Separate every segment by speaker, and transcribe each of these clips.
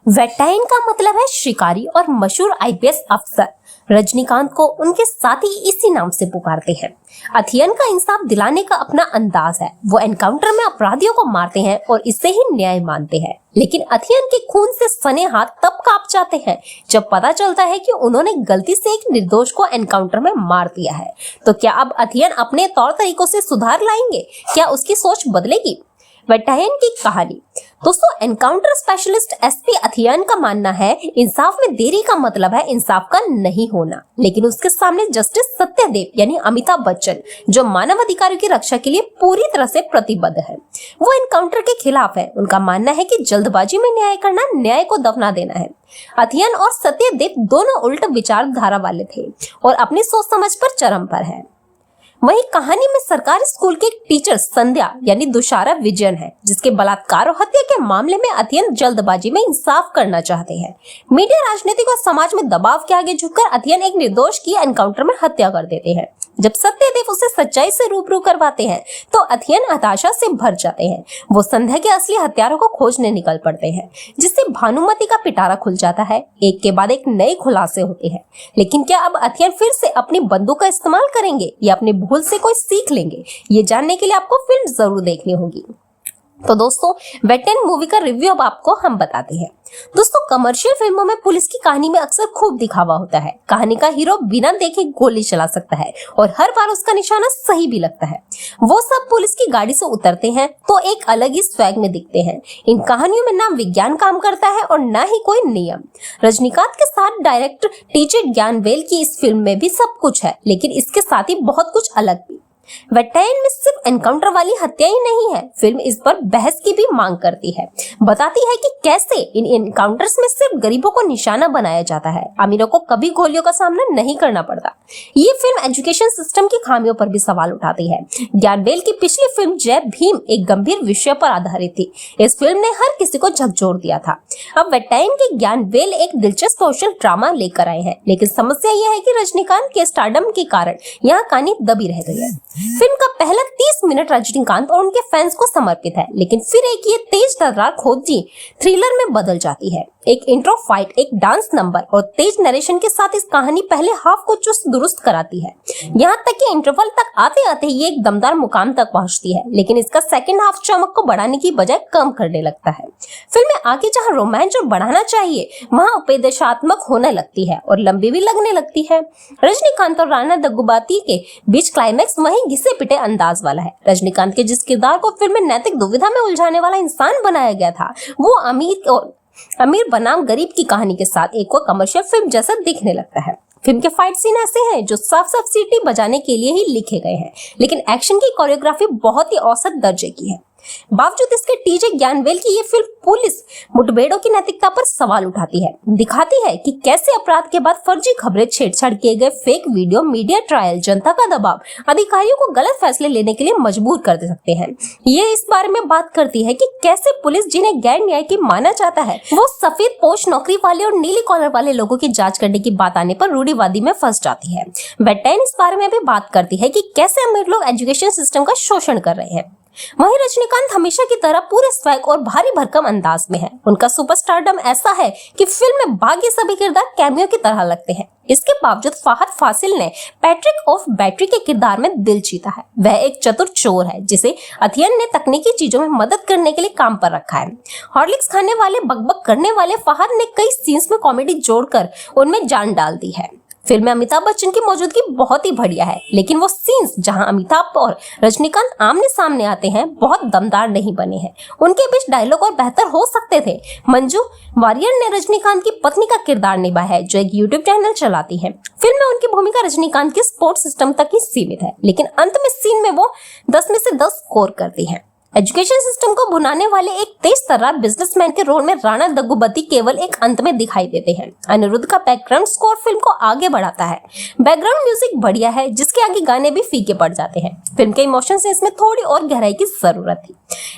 Speaker 1: वेटाइन का मतलब है शिकारी और मशहूर आईपीएस अफसर। रजनीकांत को उनके साथी इसी नाम से पुकारते हैं। अथियन का इंसाफ दिलाने का अपना अंदाज है। वो एनकाउंटर में अपराधियों को मारते हैं और इससे ही न्याय मानते हैं। लेकिन अथियन के खून से सने हाथ तब कांप जाते हैं जब पता चलता है कि उन्होंने गलती से एक निर्दोष को एनकाउंटर में मार दिया है। तो क्या अब अथियन अपने तौर तरीकों से सुधार लाएंगे? क्या उसकी सोच बदलेगी? वेटाइन की कहानी। दोस्तों, एनकाउंटर स्पेशलिस्ट एसपी अथियन का मानना है इंसाफ में देरी का मतलब है इंसाफ का नहीं होना। लेकिन उसके सामने जस्टिस सत्यदेव यानी अमिताभ बच्चन, जो मानव अधिकारों की रक्षा के लिए पूरी तरह से प्रतिबद्ध है, वो एनकाउंटर के खिलाफ है। उनका मानना है कि जल्दबाजी में न्याय करना न्याय को दफना देना है। अथियन और सत्यदेव दोनों उल्ट विचारधारा वाले थे और अपनी सोच समझ पर चरम पर है। वहीं कहानी में सरकारी स्कूल के टीचर संध्या यानी दुशारा विजयन है, जिसके बलात्कार और हत्या के मामले में अथियन जल्दबाजी में इंसाफ करना चाहते हैं। मीडिया, राजनीतिक और समाज में दबाव के आगे झुककर अथियन एक निर्दोष की एनकाउंटर में हत्या कर देते हैं। जब सत्यदेव उसे सच्चाई से रूबरू करवाते हैं तो अथियन हताशा से भर जाते हैं। वो संध्या के असली हत्यारों को खोजने निकल पड़ते हैं, जिससे भानुमति का पिटारा खुल जाता है। एक के बाद एक नए खुलासे होते हैं। लेकिन क्या अब अथियन फिर से अपनी बंदूक का इस्तेमाल करेंगे या अपनी भूल से कोई सीख लेंगे? ये जानने के लिए आपको फिल्म जरूर देखनी होगी। तो दोस्तों, वेटाइन मूवी का रिव्यू अब आपको हम बताते हैं। दोस्तों, कमर्शियल फिल्मों में पुलिस की कहानी में अक्सर खूब दिखावा होता है। कहानी का हीरो बिना देखे गोली चला सकता है और हर बार उसका निशाना सही भी लगता है। वो सब पुलिस की गाड़ी से उतरते हैं तो एक अलग ही स्वैग में दिखते हैं। इन कहानियों में ना विज्ञान काम करता है और ना ही कोई नियम। रजनीकांत के साथ डायरेक्टर टीजे ज्ञानवेल की इस फिल्म में भी सब कुछ है, लेकिन इसके साथ ही बहुत कुछ अलग भी। वेटाइन में सिर्फ एनकाउंटर वाली हत्या ही नहीं है, फिल्म इस पर बहस की भी मांग करती है। बताती है कि कैसे इन एनकाउंटर्स में सिर्फ गरीबों को निशाना बनाया जाता है, अमीरों को कभी गोलियों का सामना नहीं करना पड़ता। ये फिल्म एजुकेशन सिस्टम की खामियों पर भी सवाल उठाती है। ज्ञानवेल की पिछली फिल्म जय भीम एक गंभीर विषय पर आधारित थी। इस फिल्म ने हर किसी को झकझोर दिया था। अब वेटाइन के ज्ञानवेल एक दिलचस्प सोशल ड्रामा लेकर आए हैं, लेकिन समस्या यह है कि रजनीकांत के स्टारडम के कारण यहाँ कहानी दबी रह गई है। फिल्म का पहला 30 मिनट रजनीकांत और उनके फैंस को समर्पित है, लेकिन फिर एक ये तेज तर्रार खोजी थ्रिलर में बदल जाती है। एक इंट्रो फाइट, एक डांस नंबर और तेज नरेशन के साथ इस कहानी पहले हाफ को चुस्त दुरुस्त कराती है। यहाँ तक कि इंटरवल तक आते आते ये एक दमदार मुकाम तक पहुँचती है, लेकिन इसका सेकंड हाफ चमक को बढ़ाने की बजाय कम करने लगता है। फिल्म में आगे जहाँ रोमांच और बढ़ाना चाहिए वहाँ उपदेशात्मक होने लगती है और लंबी भी लगने लगती है। रजनीकांत और राणा दग्गुबाती के बीच क्लाइमैक्स वहीं घिसे पिटे अंदाज वाला है। रजनीकांत के जिस किरदार को फिल्म में नैतिक दुविधा में उलझाने वाला इंसान बनाया गया था, वो अमीर बनाम गरीब की कहानी के साथ एक और कमर्शियल फिल्म जैसा दिखने लगता है। फिल्म के फाइट सीन ऐसे हैं जो साफ साफ सीटी बजाने के लिए ही लिखे गए हैं, लेकिन एक्शन की कोरियोग्राफी बहुत ही औसत दर्जे की है। बावजूद इसके टीजे ज्ञानवेल की ये फिल्म पुलिस मुठभेड़ों की नैतिकता पर सवाल उठाती है, दिखाती है कि कैसे अपराध के बाद फर्जी खबरें, छेड़छाड़ किए गए फेक वीडियो, मीडिया ट्रायल, जनता का दबाव अधिकारियों को गलत फैसले लेने के लिए मजबूर कर दे सकते हैं। ये इस बारे में बात करती है कि कैसे पुलिस, जिन्हें गैर न्याय की माना जाता है, वो सफेद पोश नौकरी वाले और नीली कॉलर वाले लोगों की जांच करने की बात आने पर रूढ़िवादी में फंस जाती है। वेटाइन इस बारे में भी बात करती है कि कैसे अमीर लोग एजुकेशन सिस्टम का शोषण कर रहे हैं। वहीं रजनीकांत हमेशा की तरह पूरे स्वैग और भारी भरकम अंदाज में है। उनका सुपरस्टारडम ऐसा है कि फिल्म में बाकी सभी किरदार कैमियो की तरह लगते हैं। इसके बावजूद फहद फासिल ने पैट्रिक ऑफ बैटरी के किरदार में दिल जीता है। वह एक चतुर चोर है जिसे अथियन ने तकनीकी चीजों में मदद करने के लिए काम पर रखा है। हॉर्लिक्स खाने वाले, बकबक करने वाले फहद ने कई सीन्स में कॉमेडी जोड़कर उनमें जान डाल दी है। फिल्म में अमिताभ बच्चन की मौजूदगी बहुत ही बढ़िया है, लेकिन वो सीन्स जहां अमिताभ और रजनीकांत आमने सामने आते हैं बहुत दमदार नहीं बने हैं। उनके बीच डायलॉग और बेहतर हो सकते थे। मंजू वारियर ने रजनीकांत की पत्नी का किरदार निभाया है, जो एक यूट्यूब चैनल चलाती है। फिल्म में उनकी भूमिका रजनीकांत के सपोर्ट सिस्टम तक ही सीमित है, लेकिन अंत में सीन में वो 10 में से 10 स्कोर करती है। एजुकेशन सिस्टम को भुनाने वाले एक तेज तर्रार बिजनेसमैन के रोल में राणा दग्गुबाती केवल एक अंत में दिखाई देते हैं। अनिरुद्ध का बैकग्राउंड स्कोर फिल्म को आगे बढ़ाता है। बैकग्राउंड म्यूजिक बढ़िया है, जिसके आगे गाने भी फीके पड़ जाते हैं। फिल्म के इमोशन से इसमें थोड़ी और गहराई की जरूरत थी।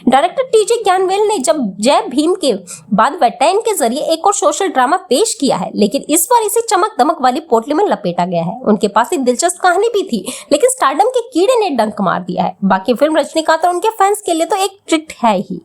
Speaker 1: डायरेक्टर टीजे ज्ञानवेल ने जब जय भीम के बाद वेटाइन के जरिए एक और सोशल ड्रामा पेश किया है, लेकिन इस बार इसे चमक दमक वाली पोटली में लपेटा गया है। उनके पास एक दिलचस्प कहानी भी थी, लेकिन स्टारडम के कीड़े ने डंक मार दिया है। बाकी फिल्म रजनीकांत और उनके फैंस के लिए तो एक ट्रिक है ही।